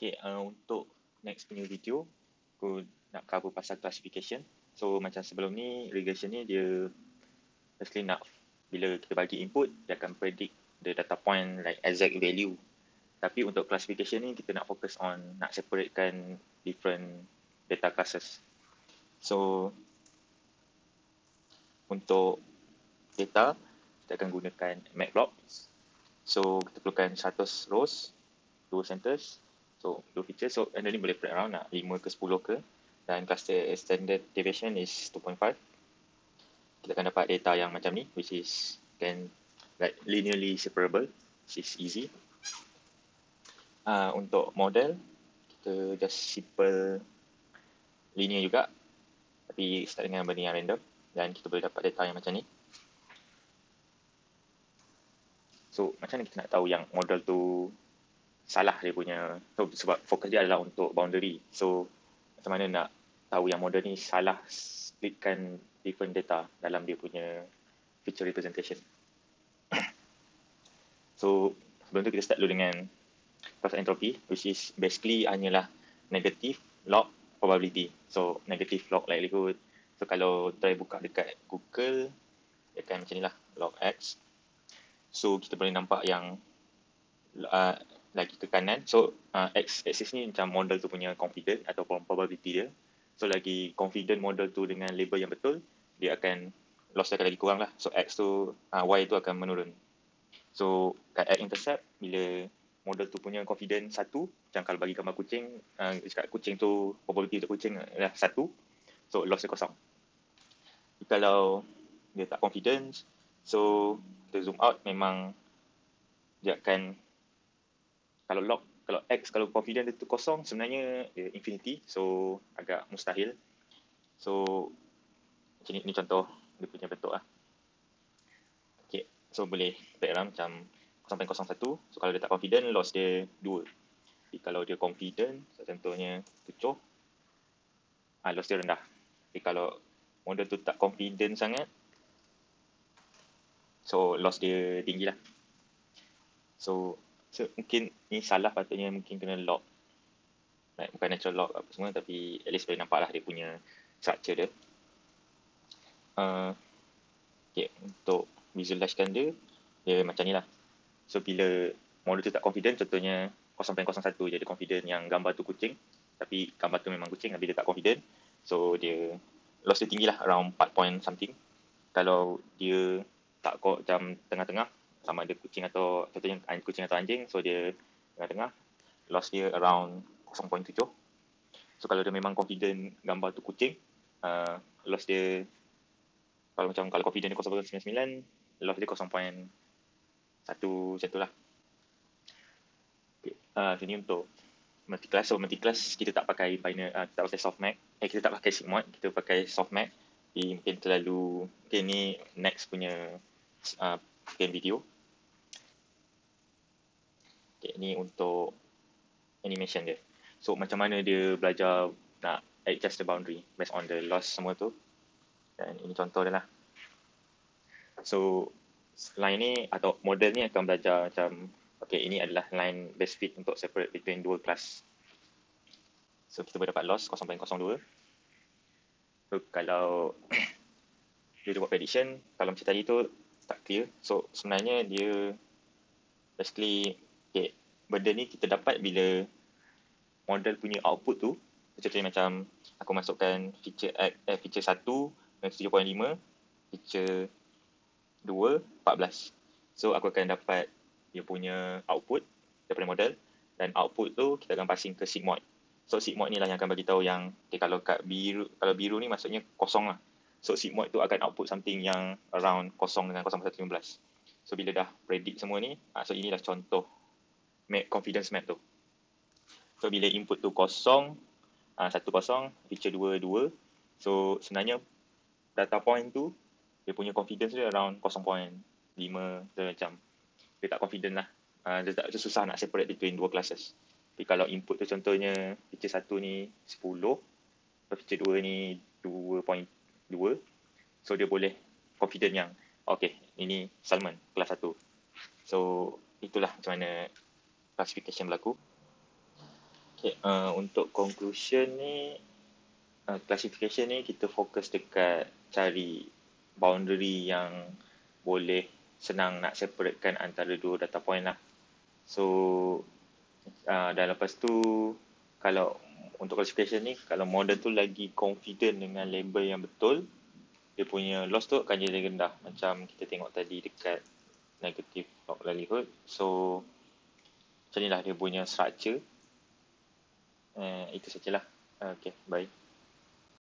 Okay, untuk next punya video, aku nak cover pasal classification. So macam sebelum ni, regression ni dia basically nak, bila kita bagi input, dia akan predict the data point like exact value. Tapi untuk classification ni, kita nak fokus on nak separatekan different data classes. So untuk data, kita akan gunakan matplotlib. So kita perlukan 100 rows, 2 centers, so 2 features. So and ni boleh play around nak 5 ke 10 ke, dan cluster standard deviation is 2.5. Kita akan dapat data yang macam ni, which is can like linearly separable, which is easy. Untuk model, kita just simple linear juga, tapi start dengan benda yang random, dan kita boleh dapat data yang macam ni. So macam mana kita nak tahu yang model tu salah dia punya, so, sebab fokus dia adalah untuk boundary. So macam mana nak tahu yang model ni salah splitkan different data dalam dia punya feature representation. So sebelum tu kita start dulu dengan cross entropy, which is basically hanyalah negative log probability. So negative log likelihood. So kalau try buka dekat Google, dia akan macam ni lah, log X. So kita boleh nampak yang lagi ke kanan. So X-axis ni macam model tu punya confident ataupun probability dia. So lagi confident model tu dengan label yang betul, dia akan loss dia akan lagi kurang lah. So X tu, Y tu akan menurun. So kat X-intercept, bila model tu punya confident 1, macam kalau bagi gambar kucing, cakap kucing tu, probability untuk kucing adalah 1, so loss dia kosong. Kalau dia tak confident, so kita zoom out, memang dia akan, kalau X, kalau confident dia tu kosong, sebenarnya dia infinity, so agak mustahil. So macam ni contoh dia punya bentuk lah. Okay, so boleh play around macam 0.01. So kalau dia tak confident, loss dia 2. Jadi kalau dia confident, contohnya 7, loss dia rendah. Jadi kalau model tu tak confident sangat, so loss dia tinggi lah. So mungkin ni salah, patutnya mungkin kena log, like, bukan natural log apa semua, tapi at least boleh nampak lah dia punya structure dia. Okay, untuk visualisekan dia macam ni lah. So bila model tu tak confident, contohnya 0.01, jadi confident yang gambar tu kucing, tapi gambar tu memang kucing, tapi dia tak confident, so dia loss dia tinggi lah, around 4 point something. Kalau dia tak kok macam tengah-tengah, sama ada kucing atau contohnya kucing atau anjing, so dia tengah-tengah, loss dia around 0.7. So kalau dia memang confident gambar tu kucing, loss dia, kalau confident dia 0.99, loss dia 0.1 macam tu lah. Okay. Sini untuk multi-class. So multi-class kita tak pakai binary, kita tak pakai softmax, kita tak pakai sigmoid, kita pakai softmax. Mungkin terlalu, mungkin ni next punya video. Okay, ni untuk animation dia. So macam mana dia belajar nak adjust the boundary based on the loss semua tu. Dan ini contoh dia lah. So line ni atau model ni akan belajar macam, okay, ini adalah line best fit untuk separate between dua class. So kita boleh dapat loss 0.02. So kalau dia buat prediction, kalau macam tadi tu tak clear. So sebenarnya dia basically, okay, benda ni kita dapat bila model punya output tu, contohnya macam aku masukkan feature 1 dengan 7.5, feature 2 14. So aku akan dapat dia punya output daripada model, dan output tu kita akan passing ke sigmoid. So sigmoid ni lah yang akan bagi tahu yang, okay, kalau biru ni maksudnya kosong lah. So sigmoid tu akan output something yang around kosong dengan 0.15. So bila dah predict semua ni, so inilah contoh confidence map tu. So bila input tu kosong, 1 kosong, feature 2 2. So sebenarnya data point tu dia punya confidence dia around 0.5. So macam dia tak confident lah. Dia susah nak separate between dua classes. Tapi kalau input tu contohnya feature 1 ni 10, feature 2 ni 2.2, so dia boleh confident yang, okay, ini Salman kelas 1. So itulah macam mana classification berlaku. Okay, untuk conclusion ni, classification ni kita fokus dekat cari boundary yang boleh senang nak separatekan antara dua data point lah. So, dan lepas tu, kalau untuk classification ni, kalau model tu lagi confident dengan label yang betul, dia punya loss tu akan jadi rendah. Macam kita tengok tadi dekat negative log likelihood. So, macam ni lah dia punya structure. Itu sajalah. Okay, bye.